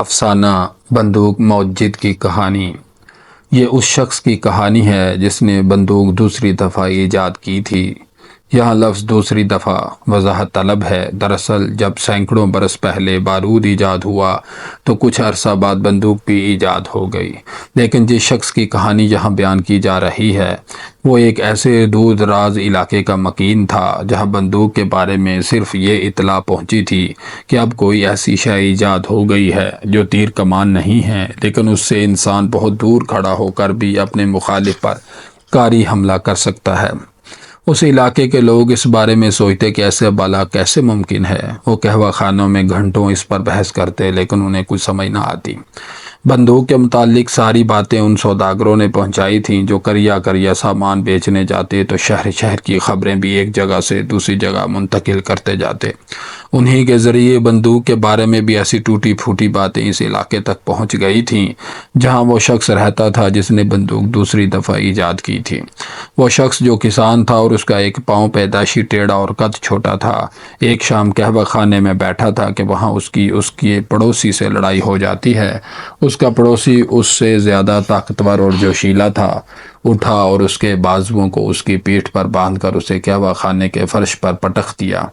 افسانہ بندوق موجد کی کہانی۔ یہ اس شخص کی کہانی ہے جس نے بندوق دوسری دفعہ ایجاد کی تھی۔ یہاں لفظ دوسری دفعہ وضاحت طلب ہے۔ دراصل جب سینکڑوں برس پہلے بارود ایجاد ہوا تو کچھ عرصہ بعد بندوق بھی ایجاد ہو گئی، لیکن جس شخص کی کہانی یہاں بیان کی جا رہی ہے وہ ایک ایسے دور دراز علاقے کا مکین تھا جہاں بندوق کے بارے میں صرف یہ اطلاع پہنچی تھی کہ اب کوئی ایسی شے ایجاد ہو گئی ہے جو تیر کمان نہیں ہے، لیکن اس سے انسان بہت دور کھڑا ہو کر بھی اپنے مخالف پر کاری حملہ کر سکتا ہے۔ اس علاقے کے لوگ اس بارے میں سوچتے کہ ایسے بلا کیسے ممکن ہے۔ وہ قہوہ خانوں میں گھنٹوں اس پر بحث کرتے، لیکن انہیں کچھ سمجھ نہ آتی۔ بندوق کے متعلق ساری باتیں ان سوداگروں نے پہنچائی تھیں جو کریا سامان بیچنے جاتے تو شہر شہر کی خبریں بھی ایک جگہ سے دوسری جگہ منتقل کرتے جاتے۔ انہی کے ذریعے بندوق کے بارے میں بھی ایسی ٹوٹی پھوٹی باتیں اس علاقے تک پہنچ گئی تھیں جہاں وہ شخص رہتا تھا جس نے بندوق دوسری دفعہ ایجاد کی تھی۔ وہ شخص جو کسان تھا اور اس کا ایک پاؤں پیدائشی ٹیڑھا اور قد چھوٹا تھا، ایک شام قہوہ خانے میں بیٹھا تھا کہ وہاں اس کی پڑوسی سے لڑائی ہو جاتی ہے۔ اس کا پڑوسی اس سے زیادہ طاقتور اور جوشیلا تھا۔ اٹھا اور اس کے بازوؤں کو اس کی پیٹھ پر باندھ کر اسے قہوہ خانے کے فرش پر پٹخ دیا۔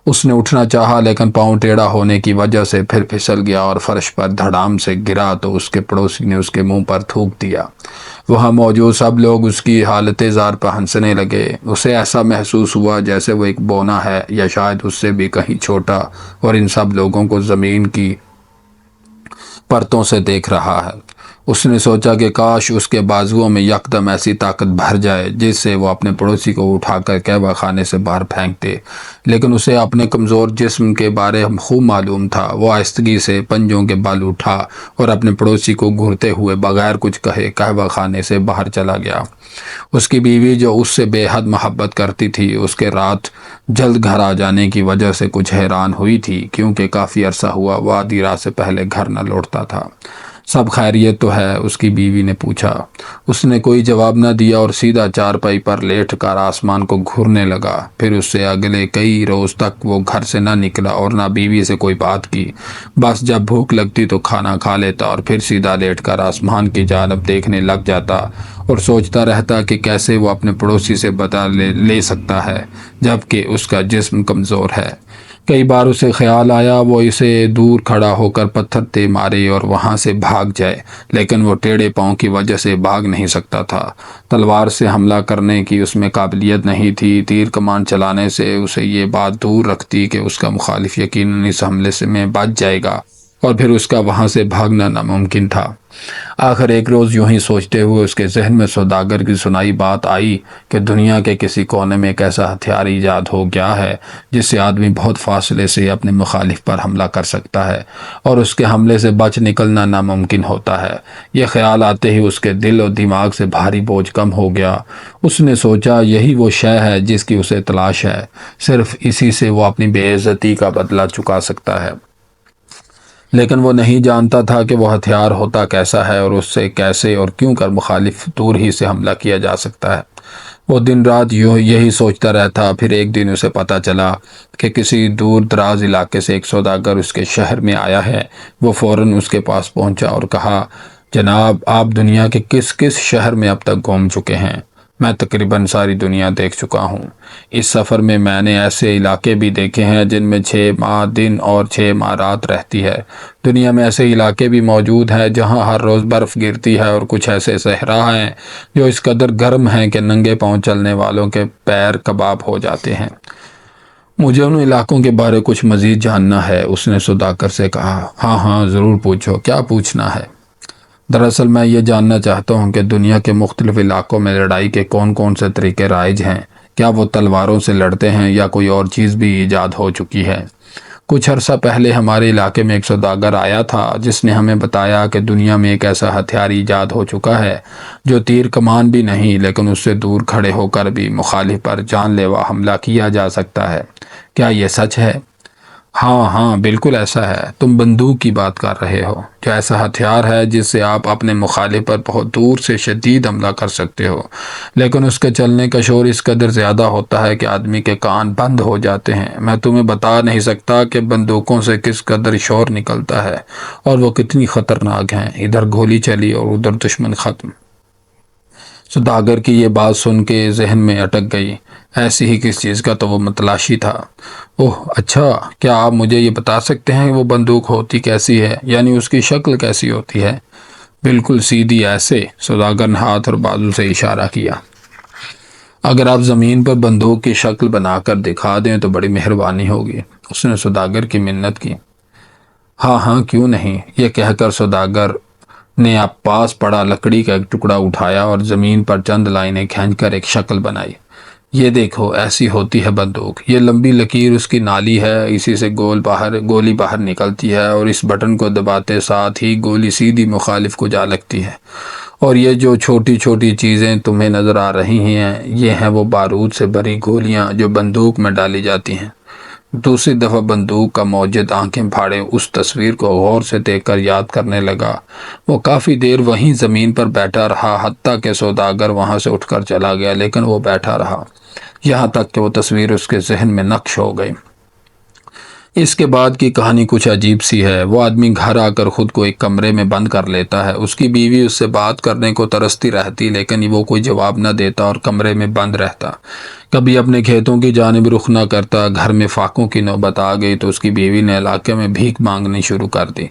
اس نے اٹھنا چاہا لیکن پاؤں ٹیڑھا ہونے کی وجہ سے پھر پھسل گیا اور فرش پر دھڑام سے گرا تو اس کے پڑوسی نے اس کے منہ پر تھوک دیا۔ وہاں موجود سب لوگ اس کی حالت زار پر ہنسنے لگے۔ اسے ایسا محسوس ہوا جیسے وہ ایک بونا ہے یا شاید اس سے بھی کہیں چھوٹا، اور ان سب لوگوں کو زمین کی پرتوں سے دیکھ رہا ہے۔ اس نے سوچا کہ کاش اس کے بازوؤں میں یکدم ایسی طاقت بھر جائے جس سے وہ اپنے پڑوسی کو اٹھا کر قہوہ خانے سے باہر پھینک دے، لیکن اسے اپنے کمزور جسم کے بارے خوب معلوم تھا۔ وہ آہستگی سے پنجوں کے بل اٹھا اور اپنے پڑوسی کو گھورتے ہوئے بغیر کچھ کہے قہوہ خانے سے باہر چلا گیا۔ اس کی بیوی جو اس سے بے حد محبت کرتی تھی اس کے رات جلد گھر آ جانے کی وجہ سے کچھ حیران ہوئی تھی، کیونکہ کافی عرصہ ہوا وہ آدھی رات سے پہلے گھر نہ لوٹتا تھا۔ سب خیریت تو ہے؟ اس کی بیوی نے پوچھا۔ اس نے کوئی جواب نہ دیا اور سیدھا چارپائی پر لیٹ کر آسمان کو گھورنے لگا۔ پھر اس سے اگلے کئی روز تک وہ گھر سے نہ نکلا اور نہ بیوی سے کوئی بات کی۔ بس جب بھوک لگتی تو کھانا کھا لیتا اور پھر سیدھا لیٹ کر آسمان کی جانب دیکھنے لگ جاتا اور سوچتا رہتا کہ کیسے وہ اپنے پڑوسی سے بدلہ لے سکتا ہے جبکہ اس کا جسم کمزور ہے۔ کئی بار اسے خیال آیا وہ اسے دور کھڑا ہو کر پتھر دے مارے اور وہاں سے بھاگ جائے، لیکن وہ ٹیڑھے پاؤں کی وجہ سے بھاگ نہیں سکتا تھا۔ تلوار سے حملہ کرنے کی اس میں قابلیت نہیں تھی۔ تیر کمان چلانے سے اسے یہ بات دور رکھتی کہ اس کا مخالف یقیناً اس حملے سے میں بچ جائے گا اور پھر اس کا وہاں سے بھاگنا ناممکن تھا۔ آخر ایک روز یوں ہی سوچتے ہوئے اس کے ذہن میں سوداگر کی سنائی بات آئی کہ دنیا کے کسی کونے میں ایک ایسا ہتھیار ایجاد ہو گیا ہے جس سے آدمی بہت فاصلے سے اپنے مخالف پر حملہ کر سکتا ہے اور اس کے حملے سے بچ نکلنا ناممکن ہوتا ہے۔ یہ خیال آتے ہی اس کے دل اور دماغ سے بھاری بوجھ کم ہو گیا۔ اس نے سوچا یہی وہ شے ہے جس کی اسے تلاش ہے، صرف اسی سے وہ اپنی بے عزتی کا بدلہ چکا سکتا ہے۔ لیکن وہ نہیں جانتا تھا کہ وہ ہتھیار ہوتا کیسا ہے اور اس سے کیسے اور کیوں کر مخالف دور ہی سے حملہ کیا جا سکتا ہے۔ وہ دن رات یہی سوچتا رہتا۔ پھر ایک دن اسے پتہ چلا کہ کسی دور دراز علاقے سے ایک سوداگر اس کے شہر میں آیا ہے۔ وہ فوراً اس کے پاس پہنچا اور کہا، جناب آپ دنیا کے کس کس شہر میں اب تک گھوم چکے ہیں؟ میں تقریباً ساری دنیا دیکھ چکا ہوں۔ اس سفر میں میں نے ایسے علاقے بھی دیکھے ہیں جن میں 6 ماہ دن اور 6 ماہ رات رہتی ہے۔ دنیا میں ایسے علاقے بھی موجود ہیں جہاں ہر روز برف گرتی ہے اور کچھ ایسے صحرا ہیں جو اس قدر گرم ہیں کہ ننگے پاؤں چلنے والوں کے پیر کباب ہو جاتے ہیں۔ مجھے ان علاقوں کے بارے کچھ مزید جاننا ہے، اس نے سوداگر سے کہا۔ ہاں ضرور پوچھو، کیا پوچھنا ہے؟ دراصل میں یہ جاننا چاہتا ہوں کہ دنیا کے مختلف علاقوں میں لڑائی کے کون سے طریقے رائج ہیں۔ کیا وہ تلواروں سے لڑتے ہیں یا کوئی اور چیز بھی ایجاد ہو چکی ہے؟ کچھ عرصہ پہلے ہمارے علاقے میں ایک سوداگر آیا تھا جس نے ہمیں بتایا کہ دنیا میں ایک ایسا ہتھیار ایجاد ہو چکا ہے جو تیر کمان بھی نہیں، لیکن اس سے دور کھڑے ہو کر بھی مخالف پر جان لیوا حملہ کیا جا سکتا ہے۔ کیا یہ سچ ہے؟ ہاں ہاں بالکل ایسا ہے، تم بندوق کی بات کر رہے ہو، جو ایسا ہتھیار ہے جس سے آپ اپنے مخالف پر بہت دور سے شدید حملہ کر سکتے ہو، لیکن اس کے چلنے کا شور اس قدر زیادہ ہوتا ہے کہ آدمی کے کان بند ہو جاتے ہیں۔ میں تمہیں بتا نہیں سکتا کہ بندوقوں سے کس قدر شور نکلتا ہے اور وہ کتنی خطرناک ہیں۔ ادھر گولی چلی اور ادھر دشمن ختم۔ سوداگر کی یہ بات سن کے ذہن میں اٹک گئی، ایسی ہی کس چیز کا تو وہ متلاشی تھا۔ اوہ اچھا، کیا آپ مجھے یہ بتا سکتے ہیں وہ بندوق ہوتی کیسی ہے، یعنی اس کی شکل کیسی ہوتی ہے؟ بالکل سیدھی ایسے، سوداگر نے ہاتھ اور بازو سے اشارہ کیا۔ اگر آپ زمین پر بندوق کی شکل بنا کر دکھا دیں تو بڑی مہربانی ہوگی، اس نے سوداگر کی منت کی۔ ہاں ہاں کیوں نہیں، یہ کہہ کر سوداگر نے آپ پاس پڑا لکڑی کا ایک ٹکڑا اٹھایا اور زمین پر چند لائنیں کھینچ کر ایک شکل بنائی۔ یہ دیکھو، ایسی ہوتی ہے بندوق، یہ لمبی لکیر اس کی نالی ہے، اسی سے گولی باہر نکلتی ہے اور اس بٹن کو دباتے ساتھ ہی گولی سیدھی مخالف کو جا لگتی ہے۔ اور یہ جو چھوٹی چھوٹی چیزیں تمہیں نظر آ رہی ہیں، یہ ہیں وہ بارود سے بھری گولیاں جو بندوق میں ڈالی جاتی ہیں۔ دوسری دفعہ بندوق کا موجد آنکھیں پھاڑے اس تصویر کو غور سے دیکھ کر یاد کرنے لگا۔ وہ کافی دیر وہیں زمین پر بیٹھا رہا، حتیٰ کہ سوداگر وہاں سے اٹھ کر چلا گیا، لیکن وہ بیٹھا رہا یہاں تک کہ وہ تصویر اس کے ذہن میں نقش ہو گئی۔ اس کے بعد کی کہانی کچھ عجیب سی ہے۔ وہ آدمی گھر آ کر خود کو ایک کمرے میں بند کر لیتا ہے۔ اس کی بیوی اس سے بات کرنے کو ترستی رہتی، لیکن وہ کوئی جواب نہ دیتا اور کمرے میں بند رہتا۔ کبھی اپنے کھیتوں کی جانب رخ نہ کرتا۔ گھر میں فاقوں کی نوبت آ گئی تو اس کی بیوی نے علاقے میں بھیک مانگنی شروع کر دی۔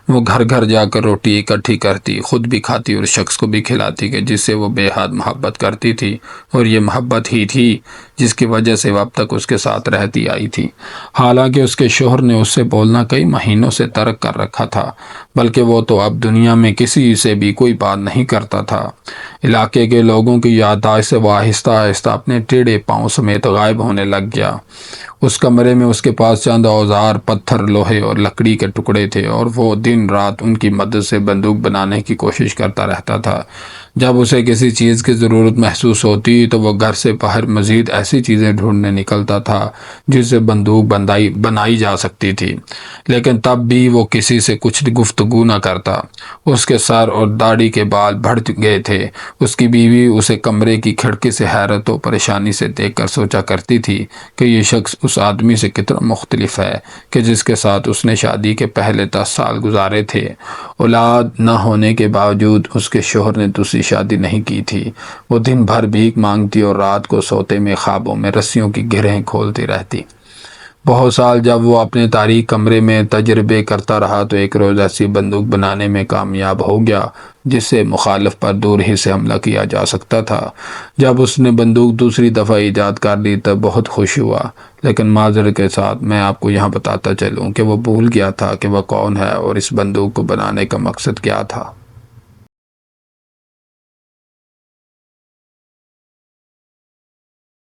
وہ گھر گھر جا کر روٹی اکٹھی کرتی، خود بھی کھاتی اور شخص کو بھی کھلاتی کہ جس سے وہ بے حد محبت کرتی تھی، اور یہ محبت ہی تھی جس کی وجہ سے وہ اب تک اس کے ساتھ رہتی آئی تھی۔ حالانکہ اس کے شوہر نے اس سے بولنا کئی مہینوں سے ترک کر رکھا تھا، بلکہ وہ تو اب دنیا میں کسی سے بھی کوئی بات نہیں کرتا تھا۔ علاقے کے لوگوں کی یادداشت سے وہ آہستہ آہستہ اپنے ٹیڑھے پاؤں سمیت غائب ہونے لگ گیا۔ اس کمرے میں اس کے پاس چند اوزار، پتھر، لوہے اور لکڑی کے ٹکڑے تھے، اور وہ دن رات ان کی مدد سے بندوق بنانے کی کوشش کرتا رہتا تھا۔ جب اسے کسی چیز کی ضرورت محسوس ہوتی تو وہ گھر سے باہر مزید ایسی چیزیں ڈھونڈنے نکلتا تھا جس سے بندوق بنائی جا سکتی تھی، لیکن تب بھی وہ کسی سے کچھ گفتگو نہ کرتا۔ اس کے سر اور داڑھی کے بال بڑھ گئے تھے۔ اس کی بیوی اسے کمرے کی کھڑکی سے حیرت و پریشانی سے دیکھ کر سوچا کرتی تھی کہ یہ شخص اس آدمی سے کتنا مختلف ہے کہ جس کے ساتھ اس نے شادی کے پہلے 10 سال گزارے تھے۔ اولاد نہ ہونے کے باوجود اس کے شوہر نے دوسری شادی نہیں کی تھی۔ وہ دن بھر بھیک مانگتی اور رات کو سوتے میں خوابوں میں رسیوں کی گرہیں کھولتی رہتی۔ بہت سال جب وہ اپنے تاریک کمرے میں تجربے کرتا رہا تو ایک روز ایسی بندوق بنانے میں کامیاب ہو گیا جس سے مخالف پر دور ہی سے حملہ کیا جا سکتا تھا۔ جب اس نے بندوق دوسری دفعہ ایجاد کر لی تب بہت خوش ہوا، لیکن معذرت کے ساتھ میں آپ کو یہاں بتاتا چلوں کہ وہ بھول گیا تھا کہ وہ کون ہے اور اس بندوق کو بنانے کا مقصد کیا تھا۔